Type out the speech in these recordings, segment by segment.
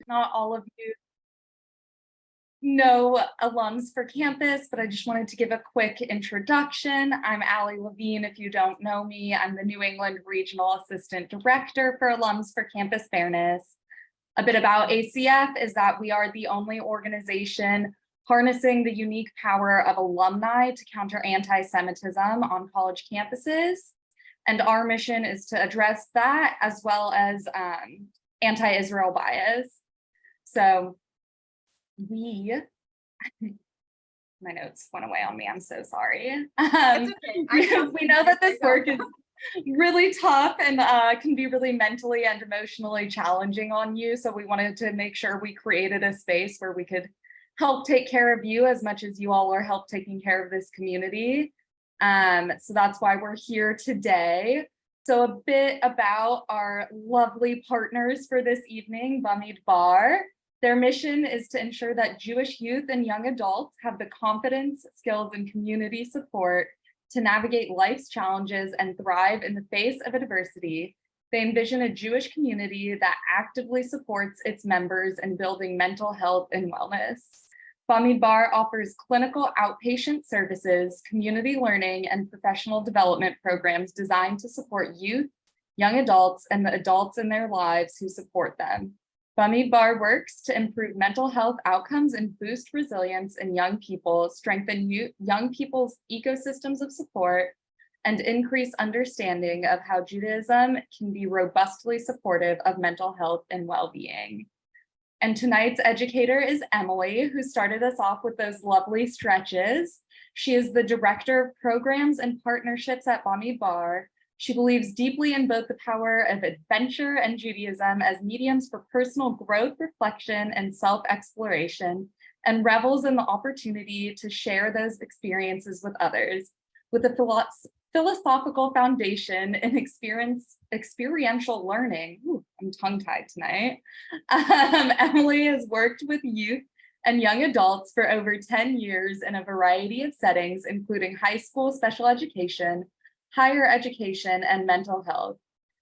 Not all of you know Alums for Campus, but I just wanted to give a quick introduction. I'm Allie Levine. If you don't know me, I'm the New England Regional Assistant Director for Alums for Campus Fairness. A bit about ACF is that we are the only organization harnessing the unique power of alumni to counter anti-Semitism on college campuses. And our mission is to address that as well as anti-Israel bias. So my notes went away on me, I'm so sorry. Okay. We know that this work is really tough and can be really mentally and emotionally challenging on you. So we wanted to make sure we created a space where we could help take care of you as much as you all are help taking care of this community. So that's why we're here today. So a bit about our lovely partners for this evening, BaMidbar. Their mission is to ensure that Jewish youth and young adults have the confidence, skills, and community support to navigate life's challenges and thrive in the face of adversity. They envision a Jewish community that actively supports its members in building mental health and wellness. BaMidbar offers clinical outpatient services, community learning, and professional development programs designed to support youth, young adults, and the adults in their lives who support them. BaMidbar works to improve mental health outcomes and boost resilience in young people, strengthen young people's ecosystems of support, and increase understanding of how Judaism can be robustly supportive of mental health and well-being. And tonight's educator is Emily, who started us off with those lovely stretches. She is the Director of Programs and Partnerships at BaMidbar. She believes deeply in both the power of adventure and Judaism as mediums for personal growth, reflection, and self-exploration, and revels in the opportunity to share those experiences with others. With a philosophical foundation in experiential learning, I'm tongue-tied tonight, Emily has worked with youth and young adults for over 10 years in a variety of settings, including high school special education, higher education, and mental health.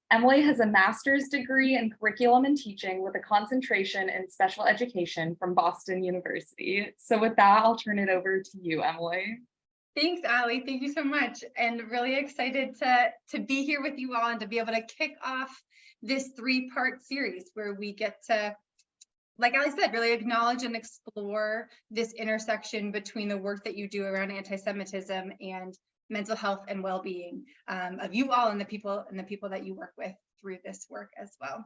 Emily has a master's degree in curriculum and teaching with a concentration in special education from Boston University. So with that, I'll turn it over to you, Emily. Thanks, Allie. Thank you so much. And really excited to be here with you all and to be able to kick off this 3-part series where we get to, like Allie said, really acknowledge and explore this intersection between the work that you do around anti-Semitism and mental health and well-being of you all and the people that you work with through this work as well.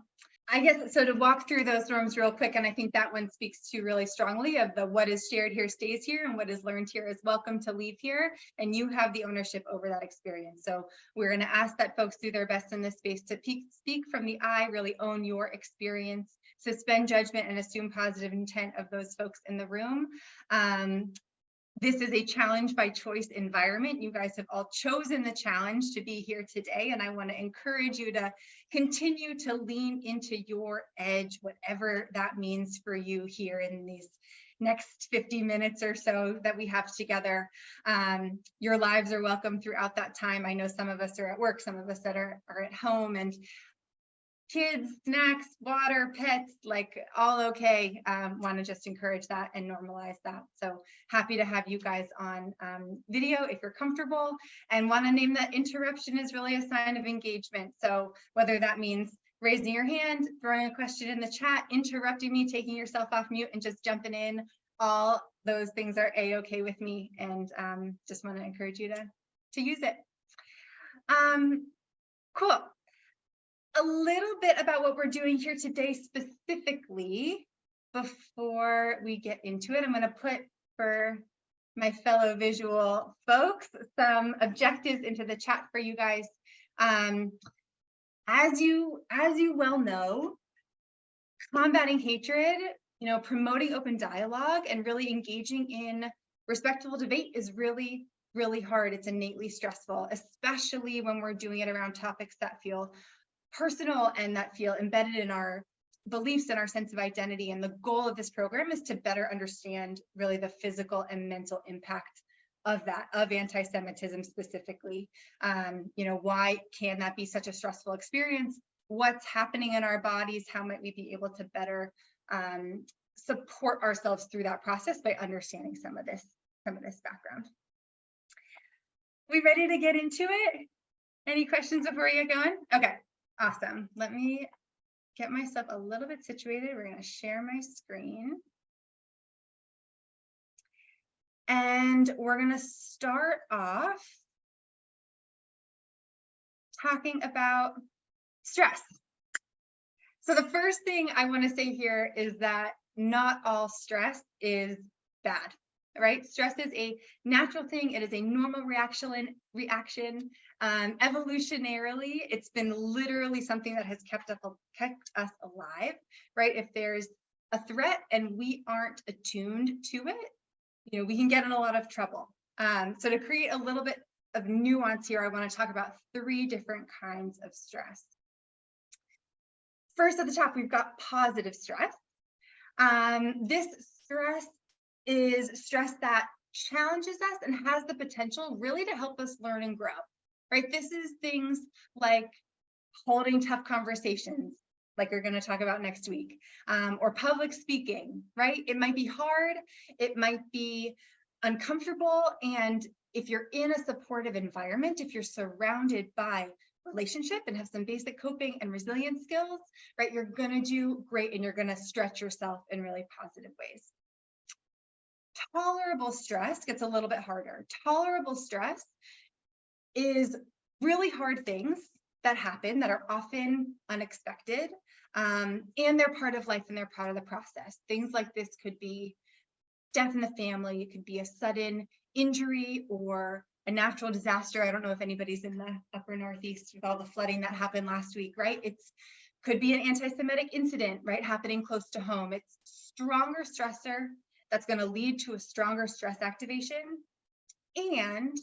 I guess so to walk through those norms real quick, and I think that one speaks to really strongly of the what is shared here stays here and what is learned here is welcome to leave here, and you have the ownership over that experience. So we're going to ask that folks do their best in this space to speak from the I, really own your experience, suspend judgment and assume positive intent of those folks in the room. This is a challenge by choice environment. You guys have all chosen the challenge to be here today, and I want to encourage you to continue to lean into your edge, whatever that means for you here in these next 50 minutes or so that we have together. Your lives are welcome throughout that time. I know some of us are at work, some of us that are at home, and kids, snacks, water, pets, like all okay. Want to just encourage that and normalize that. So happy to have you guys on video if you're comfortable, and want to name that interruption is really a sign of engagement. So whether that means raising your hand, throwing a question in the chat, interrupting me, taking yourself off mute, and just jumping in, all those things are a-okay with me, and just want to encourage you to use it. Cool. A little bit about what we're doing here today specifically before we get into it. I'm going to put, for my fellow visual folks, some objectives into the chat for you guys. As you well know, combating hatred, promoting open dialogue and really engaging in respectful debate is really, really hard. It's innately stressful, especially when we're doing it around topics that feel personal and that feel embedded in our beliefs and our sense of identity. And the goal of this program is to better understand really the physical and mental impact of anti-Semitism specifically. Why can that be such a stressful experience? What's happening in our bodies? How might we be able to better support ourselves through that process by understanding some of this background. We ready to get into it? Any questions before we get going? Okay, awesome. Let me get myself a little bit situated. We're going to share my screen. And we're going to start off talking about stress. So the first thing I want to say here is that not all stress is bad, right? Stress is a natural thing. It is a normal reaction. Evolutionarily, it's been literally something that has kept us alive, right? If there's a threat and we aren't attuned to it, you know, we can get in a lot of trouble. So to create a little bit of nuance here, I want to talk about 3 different kinds of stress. First at the top, we've got positive stress. This stress is stress that challenges us and has the potential really to help us learn and grow, right? This is things like holding tough conversations, like we're going to talk about next week, or public speaking, right? It might be hard, it might be uncomfortable, and if you're in a supportive environment, if you're surrounded by relationship and have some basic coping and resilience skills, right, you're going to do great and you're going to stretch yourself in really positive ways. Tolerable stress gets a little bit harder. Tolerable stress is really hard things that happen that are often unexpected, and they're part of life and they're part of the process. Things like this could be death in the family, it could be a sudden injury or a natural disaster. I don't know if anybody's in the upper Northeast with all the flooding that happened last week, right? It's could be an anti-Semitic incident, right, happening close to home. It's stronger stressor that's going to lead to a stronger stress activation. And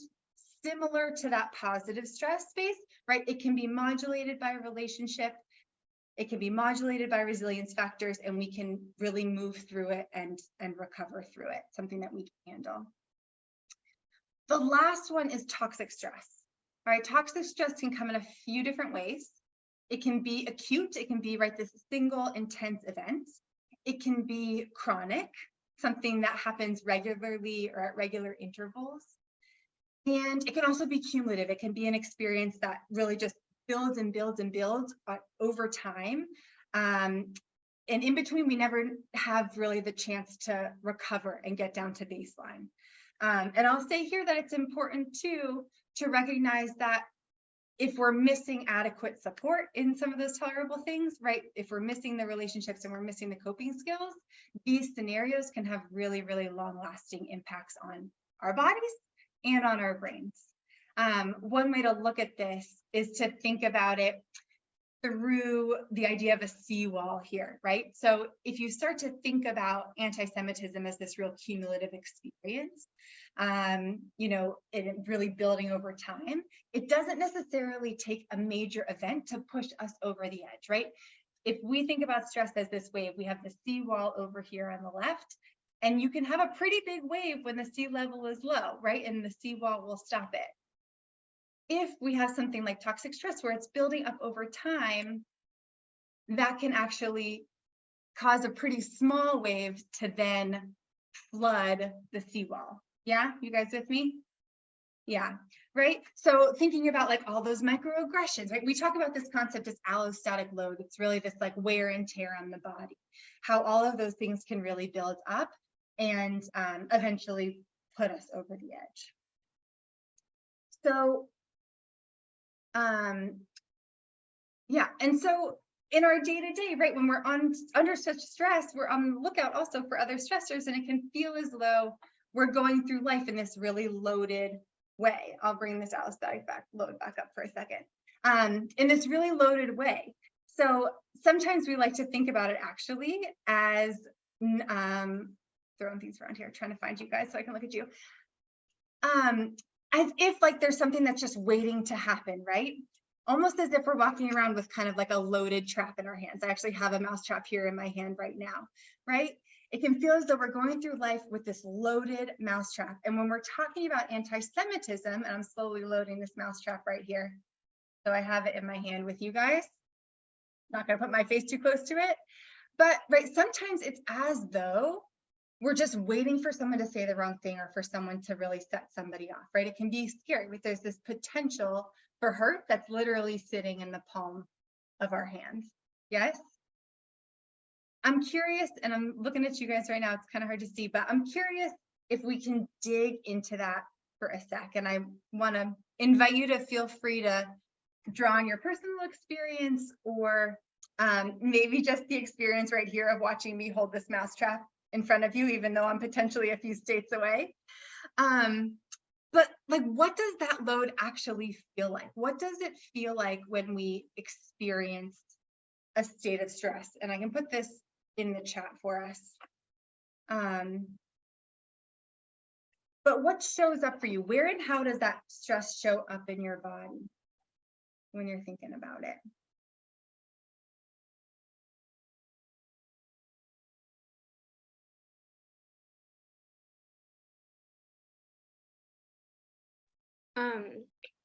similar to that positive stress space, right, it can be modulated by a relationship. It can be modulated by resilience factors, and we can really move through it and recover through it, something that we can handle. The last one is toxic stress. All right, toxic stress can come in a few different ways. It can be acute. It can be, right, this single intense event. It can be chronic, something that happens regularly or at regular intervals. And it can also be cumulative. It can be an experience that really just builds and builds and builds over time. And in between, we never have really the chance to recover and get down to baseline. And I'll say here that it's important too to recognize that if we're missing adequate support in some of those tolerable things, right? If we're missing the relationships and we're missing the coping skills, these scenarios can have really, really long-lasting impacts on our bodies and on our brains. One way to look at this is to think about it through the idea of a seawall here, right? So if you start to think about anti-Semitism as this real cumulative experience, you know, it really building over time, it doesn't necessarily take a major event to push us over the edge, right? If we think about stress as this wave, we have the seawall over here on the left, and you can have a pretty big wave when the sea level is low, right? And the seawall will stop it. If we have something like toxic stress where it's building up over time, that can actually cause a pretty small wave to then flood the seawall. Yeah, you guys with me? Yeah, right? So thinking about like all those microaggressions, right? We talk about this concept as allostatic load. It's really this like wear and tear on the body, how all of those things can really build up and eventually put us over the edge. So yeah, and so in our day-to-day, right, when we're under such stress, we're on the lookout also for other stressors, and it can feel as though we're going through life in this really loaded way. I'll bring this allostatic load back up for a second. In this really loaded way. So sometimes we like to think about it actually as throwing things around here, trying to find you guys so I can look at you. As if like there's something that's just waiting to happen, right? Almost as if we're walking around with kind of like a loaded trap in our hands. I actually have a mouse trap here in my hand right now, right? It can feel as though we're going through life with this loaded mousetrap. And when we're talking about anti-Semitism, and I'm slowly loading this mousetrap right here, so I have it in my hand with you guys. Not gonna put my face too close to it. But right, sometimes it's as though we're just waiting for someone to say the wrong thing or for someone to really set somebody off, right? It can be scary, right? There's this potential for hurt that's literally sitting in the palm of our hands. Yes? I'm curious, and I'm looking at you guys right now, it's kind of hard to see, but I'm curious if we can dig into that for a sec. And I want to invite you to feel free to draw on your personal experience or maybe just the experience right here of watching me hold this mousetrap in front of you, even though I'm potentially a few states away. But like, what does that load actually feel like? What does it feel like when we experience a state of stress? And I can put this in the chat for us. But what shows up for you? Where and how does that stress show up in your body when you're thinking about it?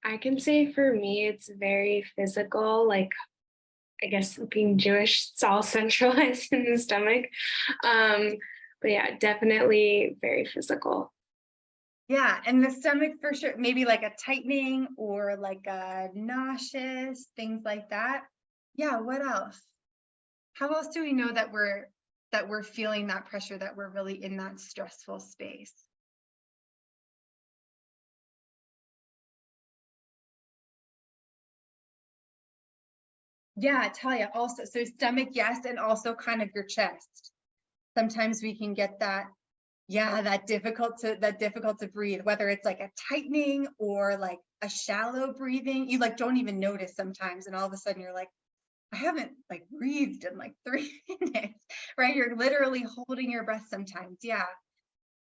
I can say for me, it's very physical, like I guess being Jewish, it's all centralized in the stomach. But yeah, definitely very physical. Yeah, and the stomach for sure, maybe like a tightening or like a nauseous, things like that. Yeah, what else? How else do we know that we're feeling that pressure, that we're really in that stressful space? Yeah, Talia, also, so stomach, yes, and also kind of your chest. Sometimes we can get that, yeah, that difficult to breathe, whether it's like a tightening or like a shallow breathing. You like don't even notice sometimes, and all of a sudden you're like, I haven't like breathed in like 3 minutes, right? You're literally holding your breath sometimes. Yeah.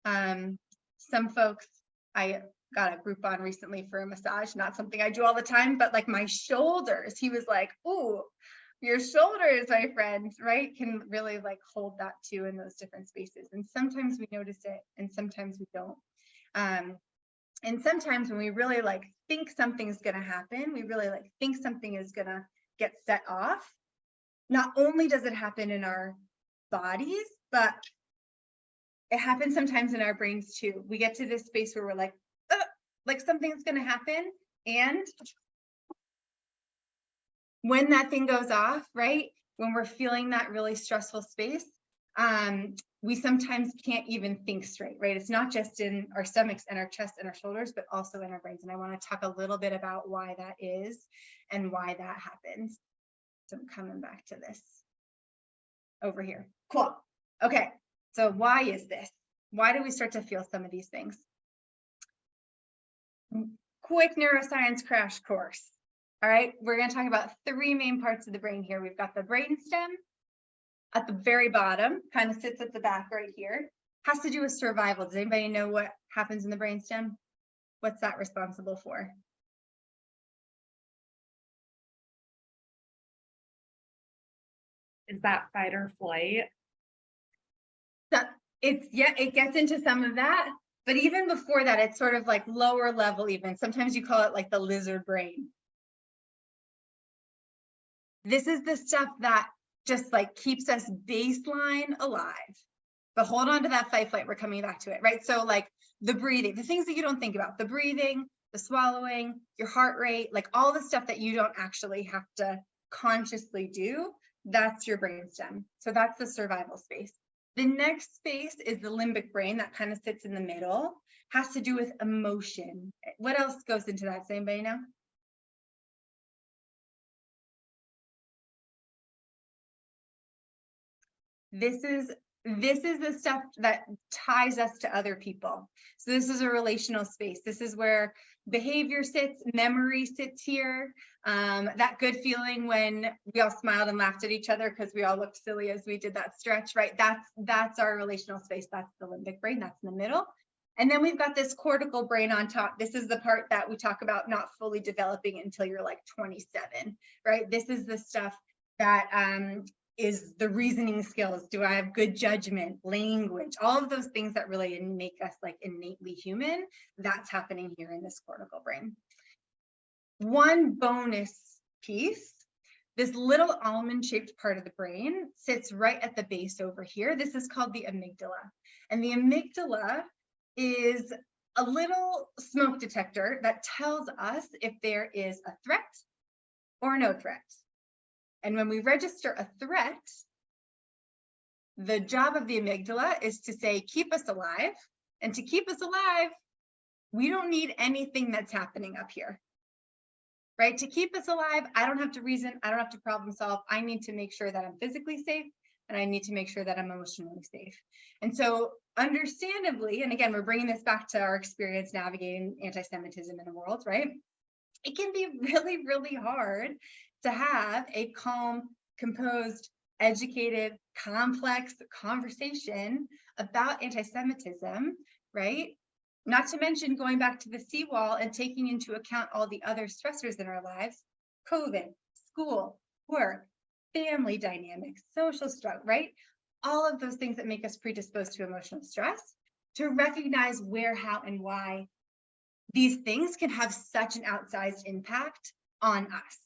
Some folks, I got a Groupon recently for a massage, not something I do all the time, but like my shoulders, he was like, "Ooh, your shoulders, my friend," right? Can really like hold that too in those different spaces. And sometimes we notice it and sometimes we don't. And sometimes when we really like think something's gonna happen, we really like think something is gonna get set off. Not only does it happen in our bodies, but it happens sometimes in our brains too. We get to this space where we're like something's going to happen. And when that thing goes off, right? When we're feeling that really stressful space, we sometimes can't even think straight, right? It's not just in our stomachs and our chest and our shoulders, but also in our brains. And I want to talk a little bit about why that is and why that happens. So I'm coming back to this over here. Cool. Okay. So why is this? Why do we start to feel some of these things? Quick neuroscience crash course. All right, we're going to talk about 3 main parts of the brain here. We've got the brainstem at the very bottom, kind of sits at the back right here. Has to do with survival. Does anybody know what happens in the brainstem? What's that responsible for? Is that fight or flight? It gets into some of that, but even before that, it's sort of like lower level even. Sometimes you call it like the lizard brain. This is the stuff that just like keeps us baseline alive. But hold on to that fight flight, we're coming back to it, right? So like the breathing, the things that you don't think about, the breathing, the swallowing, your heart rate, like all the stuff that you don't actually have to consciously do, that's your brainstem. So that's the survival space. The next space is the limbic brain that kind of sits in the middle, has to do with emotion. What else goes into that? Does anybody know? This is the stuff that ties us to other people. So this is a relational space. This is where behavior sits, memory sits here. That good feeling when we all smiled and laughed at each other because we all looked silly as we did that stretch, right? That's our relational space. That's the limbic brain. That's in the middle. And then we've got this cortical brain on top. This is the part that we talk about not fully developing until you're like 27, right? This is the stuff that is the reasoning skills. Do I have good judgment, language, all of those things that really make us like innately human? That's happening here in this cortical brain. One bonus piece, this little almond-shaped part of the brain sits right at the base over here. This is called the amygdala. And the amygdala is a little smoke detector that tells us if there is a threat or no threat. And when we register a threat, the job of the amygdala is to say, keep us alive. And to keep us alive, we don't need anything that's happening up here, right? To keep us alive, I don't have to reason, I don't have to problem solve. I need to make sure that I'm physically safe, and I need to make sure that I'm emotionally safe. And so understandably, and again, we're bringing this back to our experience navigating anti-Semitism in the world, right? It can be really, really hard to have a calm, composed, educated, complex conversation about anti-Semitism, right? Not to mention going back to the seawall and taking into account all the other stressors in our lives, COVID, school, work, family dynamics, social struggle, right? All of those things that make us predisposed to emotional stress, to recognize where, how, and why these things can have such an outsized impact on us,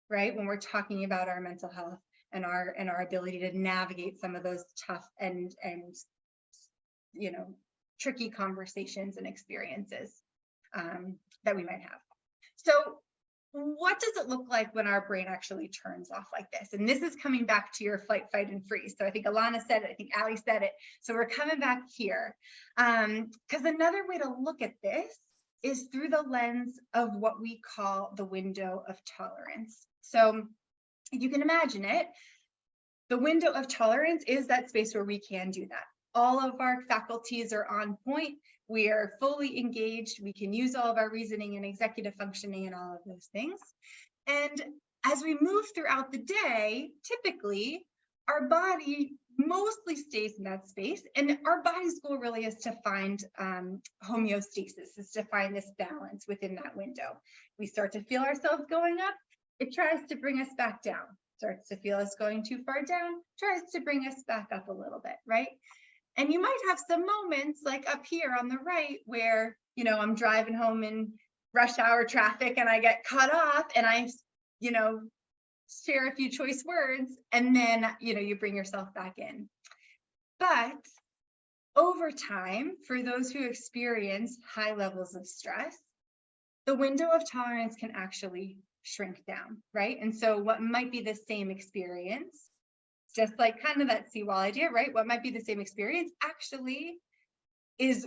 right? When we're talking about our mental health and our ability to navigate some of those tough and you know, tricky conversations and experiences that we might have. So what does it look like when our brain actually turns off like this? And this is coming back to your flight, fight, and freeze. So I think Alana said it, I think Ali said it. So we're coming back here. Because another way to look at this is through the lens of what we call the window of tolerance. So if you can imagine it, the window of tolerance is that space where we can do that. All of our faculties are on point. We are fully engaged. We can use all of our reasoning and executive functioning and all of those things. And as we move throughout the day, typically our body mostly stays in that space. And our body's goal really is to find homeostasis, is to find this balance within that window. We start to feel ourselves going up, it tries to bring us back down. Starts to feel us going too far down, tries to bring us back up a little bit, right? And you might have some moments like up here on the right where, you know, I'm driving home in rush hour traffic and I get cut off and I, you know, share a few choice words and then, you know, you bring yourself back in. But over time, for those who experience high levels of stress, the window of tolerance can actually shrink down, right? And so what might be the same experience, just like kind of that seawall idea, right? What might be the same experience actually is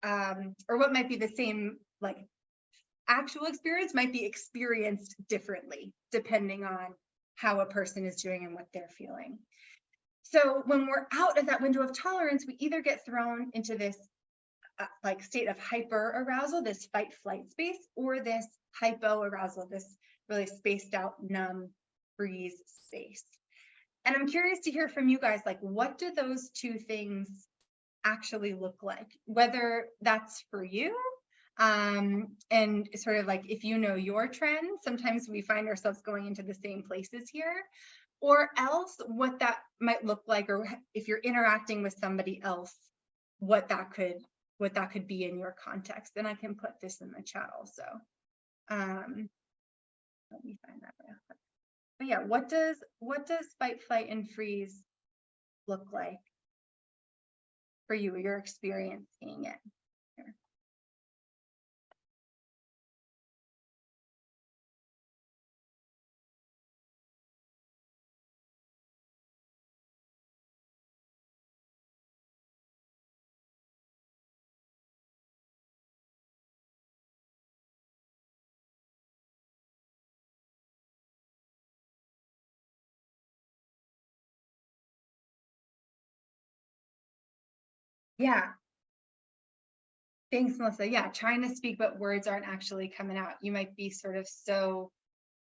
or what might be the same like actual experience might be experienced differently depending on how a person is doing and what they're feeling. So when we're out of that window of tolerance, we either get thrown into this like state of hyper arousal, this fight flight space, or this hypo arousal, this really spaced out, numb, freeze space. And I'm curious to hear from you guys, like, what do those two things actually look like? Whether that's for you, and sort of like, if you know your trend, sometimes we find ourselves going into the same places here, or else what that might look like, or if you're interacting with somebody else, what that could be in your context. And I can put this in the chat also. Let me find that real quick. But yeah, what does fight, flight, and freeze look like for you, your experience seeing it here? Yeah. Thanks, Melissa. Yeah, trying to speak, but words aren't actually coming out. You might be sort of so,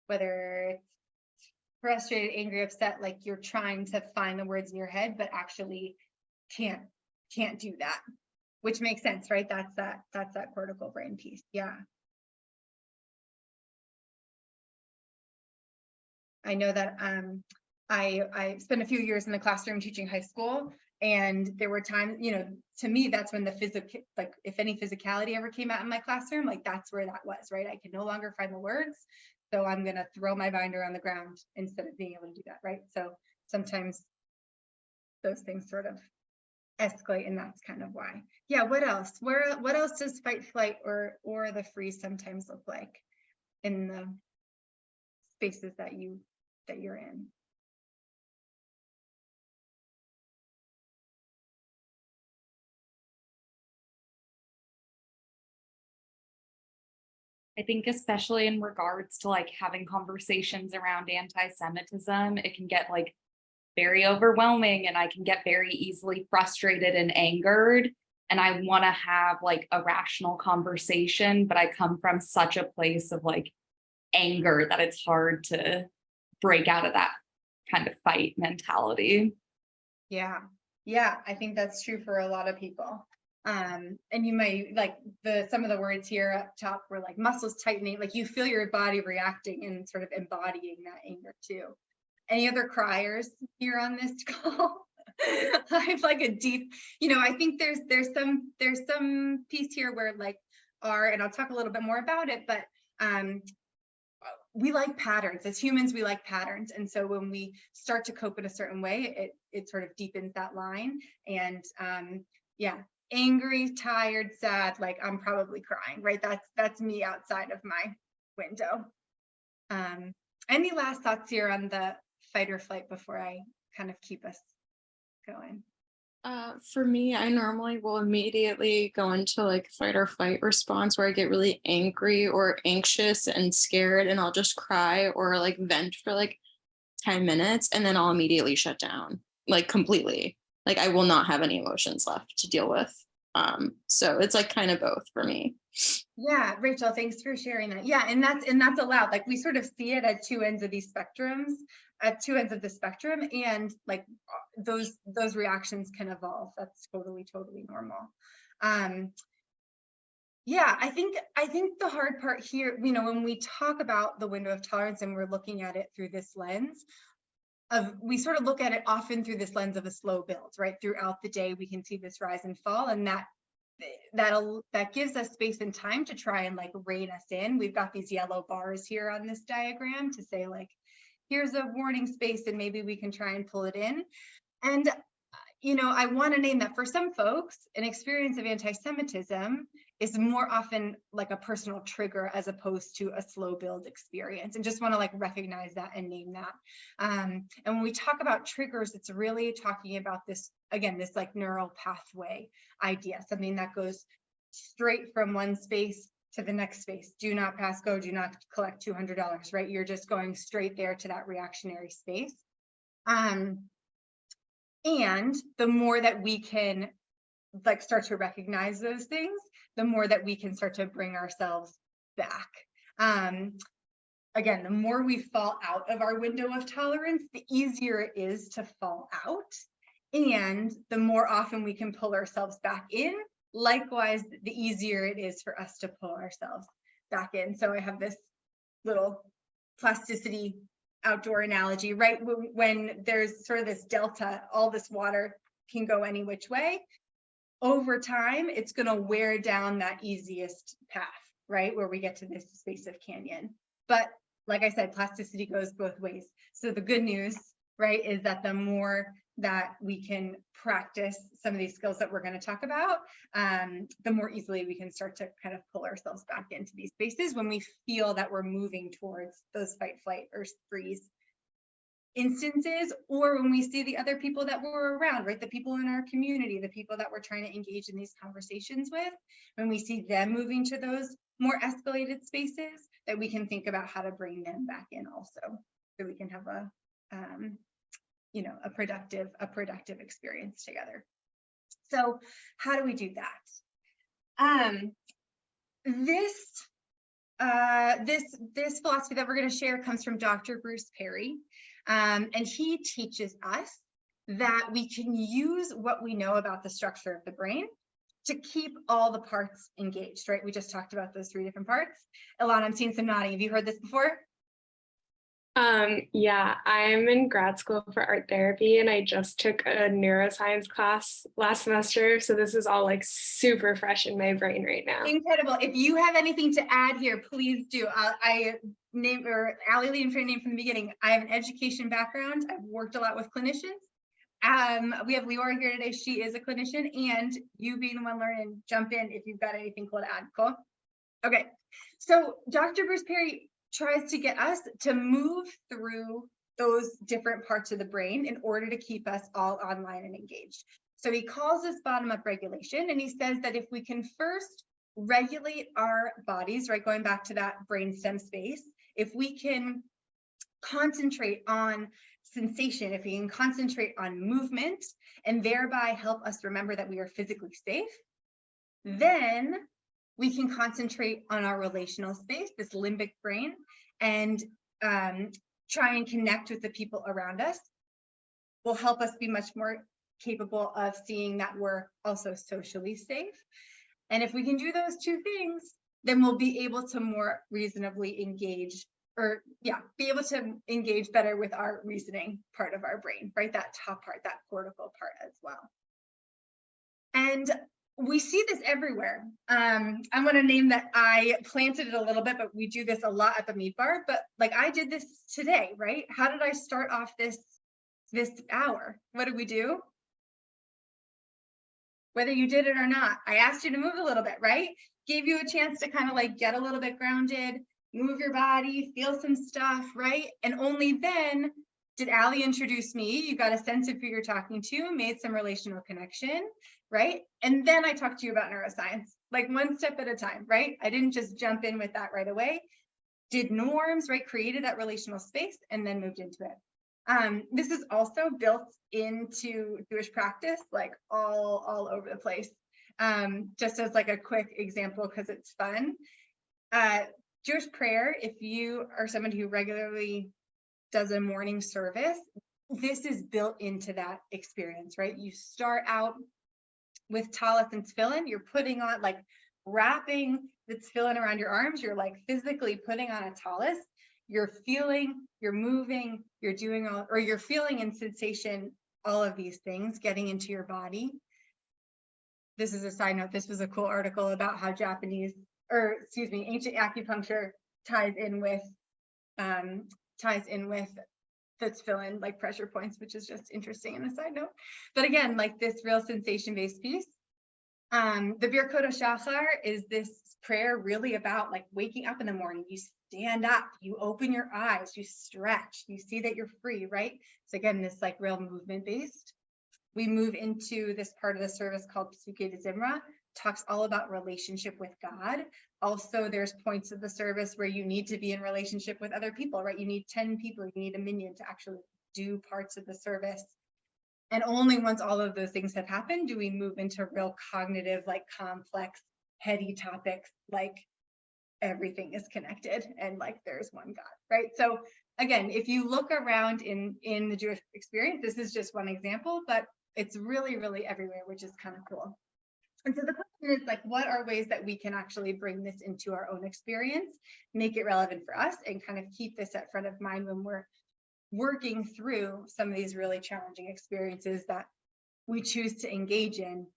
whether it's frustrated, angry, upset, like you're trying to find the words in your head, but actually can't do that, which makes sense, right? That's that cortical brain piece. Yeah. I know that I spent a few years in the classroom teaching high school, and there were times, you know, to me, that's when the physical, like if any physicality ever came out in my classroom, like that's where that was, right? I could no longer find the words, so I'm going to throw my binder on the ground instead of being able to do that, right? So sometimes those things sort of escalate, and that's kind of why. Yeah, what else? What else does fight, flight, or the freeze sometimes look like in the spaces that you're in? I think especially in regards to like having conversations around anti-Semitism, it can get like very overwhelming and I can get very easily frustrated and angered. And I want to have like a rational conversation, but I come from such a place of like anger that it's hard to break out of that kind of fight mentality. Yeah, I think that's true for a lot of people. And you might like some of the words here up top were like muscles tightening, like you feel your body reacting and sort of embodying that anger too. Any other criers here on this call? I have like a deep, I think there's some piece here where like and I'll talk a little bit more about it, but we like patterns. As humans, we like patterns. And so when we start to cope in a certain way, it sort of deepens that line. And yeah, angry, tired, sad, like I'm probably crying, right? That's me outside of my window. Any last thoughts here on the fight or flight before I kind of keep us going? For me, I normally will immediately go into like fight or flight response where I get really angry or anxious and scared, and I'll just cry or like vent for like 10 minutes and then I'll immediately shut down like completely. Like I will not have any emotions left to deal with. So it's like kind of both for me. Yeah, Rachel, thanks for sharing that. Yeah, and that's allowed. Like we sort of see it at two ends of these spectrums, at two ends of the spectrum, and like those reactions can evolve. That's totally normal. Yeah, I think the hard part here, when we talk about the window of tolerance and we're looking at it through this lens we sort of look at it often through this lens of a slow build, right? Throughout the day, we can see this rise and fall, and that gives us space and time to try and like rein us in. We've got these yellow bars here on this diagram to say like, here's a warning space and maybe we can try and pull it in. And, I want to name that for some folks, an experience of anti-Semitism is more often like a personal trigger as opposed to a slow build experience, and just want to like recognize that and name that. And when we talk about triggers, it's really talking about this, again, this like neural pathway idea, something that goes straight from one space to the next space. Do not pass go, do not collect $200, right? You're just going straight there to that reactionary space. And the more that we can like start to recognize those things, the more that we can start to bring ourselves back. Again, the more we fall out of our window of tolerance, the easier it is to fall out. And the more often we can pull ourselves back in, likewise, the easier it is for us to pull ourselves back in. So I have this little plasticity outdoor analogy, right? When there's sort of this delta, all this water can go any which way. Over time, it's going to wear down that easiest path, right? Where we get to this space of canyon. But like I said, plasticity goes both ways. So the good news, right, is that the more that we can practice some of these skills that we're going to talk about, the more easily we can start to kind of pull ourselves back into these spaces when we feel that we're moving towards those fight, flight, or freeze instances, or when we see the other people that we're around, right? The people in our community, the people that we're trying to engage in these conversations with, when we see them moving to those more escalated spaces, that we can think about how to bring them back in also, so we can have a productive experience together. So how do we do that? This philosophy that we're going to share comes from Dr. Bruce Perry, and he teaches us that we can use what we know about the structure of the brain to keep all the parts engaged, right? We just talked about those 3 different parts. Ilana, I'm seeing some nodding. Have you heard this before? Yeah, I'm in grad school for art therapy and I just took a neuroscience class last semester. So this is all like super fresh in my brain right now. Incredible. If you have anything to add here, please do. I name or Allie Lee, I'm trying to name from the beginning. I have an education background. I've worked a lot with clinicians. We have Leora here today. She is a clinician, and you being the one learning, jump in if you've got anything cool to add. Cool. Okay. So Dr. Bruce Perry tries to get us to move through those different parts of the brain in order to keep us all online and engaged. So he calls this bottom-up regulation, and he says that if we can first regulate our bodies, right, going back to that brainstem space, if we can concentrate on sensation, if we can concentrate on movement, and thereby help us remember that we are physically safe, then we can concentrate on our relational space, this limbic brain, and try and connect with the people around us. Will help us be much more capable of seeing that we're also socially safe. And if we can do those two things, then we'll be able to more reasonably engage, or be able to engage better with our reasoning part of our brain, right? That top part, that cortical part as well. And we see this everywhere. I want to name that I planted it a little bit, but we do this a lot at BaMidbar. But like I did this today, right? How did I start off this hour? What did we do? Whether you did it or not, I asked you to move a little bit, right? Gave you a chance to kind of like get a little bit grounded, move your body, feel some stuff, right? And only then did Allie introduce me. You got a sense of who you're talking to, made some relational connection, right? And then I talked to you about neuroscience, like one step at a time, right? I didn't just jump in with that right away. Did norms, right? Created that relational space and then moved into it. This is also built into Jewish practice, like all over the place. Just as like a quick example, because it's fun. Jewish prayer, if you are somebody who regularly does a morning service, this is built into that experience, right? You start out with talith and tefillin, you're putting on, like wrapping the tefillin around your arms, you're like physically putting on a talith, you're feeling, you're moving, you're doing all, or you're feeling in sensation, all of these things getting into your body. This is a side note, this was a cool article about how ancient acupuncture ties in with the tefillin, like pressure points, which is just interesting in a side note. But again, like this real sensation-based piece. The Birkot Shachar is this prayer really about like waking up in the morning. You stand up, you open your eyes, you stretch, you see that you're free, right? So again, this like real movement-based. We move into this part of the service called Psuke de Zimra, talks all about relationship with God. Also, there's points of the service where you need to be in relationship with other people, right? You need 10 people, you need a minion to actually do parts of the service. And only once all of those things have happened do we move into real cognitive, like complex, heady topics, like everything is connected and like there's one God, right? So again, if you look around in the Jewish experience, this is just one example, but it's really, really everywhere, which is kind of cool. And so the question is like, what are ways that we can actually bring this into our own experience, make it relevant for us, and kind of keep this at front of mind when we're working through some of these really challenging experiences that we choose to engage in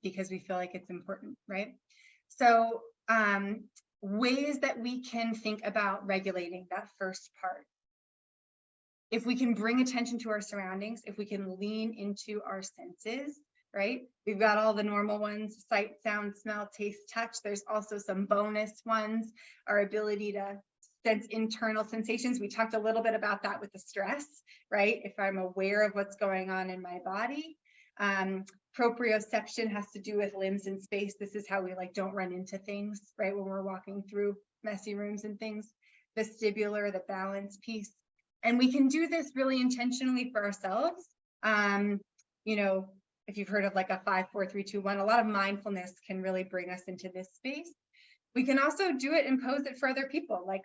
because we feel like it's important, right? So ways that we can think about regulating that first part. If we can bring attention to our surroundings, if we can lean into our senses, right? We've got all the normal ones, sight, sound, smell, taste, touch. There's also some bonus ones, our ability to sense internal sensations. We talked a little bit about that with the stress, right? If I'm aware of what's going on in my body. Proprioception has to do with limbs and space. This is how we like don't run into things, right? When we're walking through messy rooms and things. Vestibular, the balance piece. And we can do this really intentionally for ourselves. You know, if you've heard of like a 5, 4, 3, 2, 1, a lot of mindfulness can really bring us into this space. We can also do it and pose it for other people, like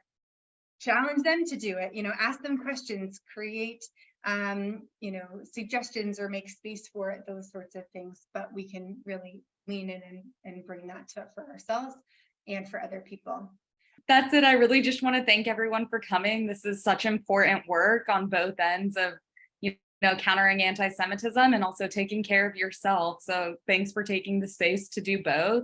challenge them to do it, you know, ask them questions, create, you know, suggestions or make space for it, those sorts of things. But we can really lean in and bring that to for ourselves and for other people. That's it. I really just want to thank everyone for coming. This is such important work on both ends of, you know, countering anti-Semitism and also taking care of yourself. So thanks for taking the space to do both.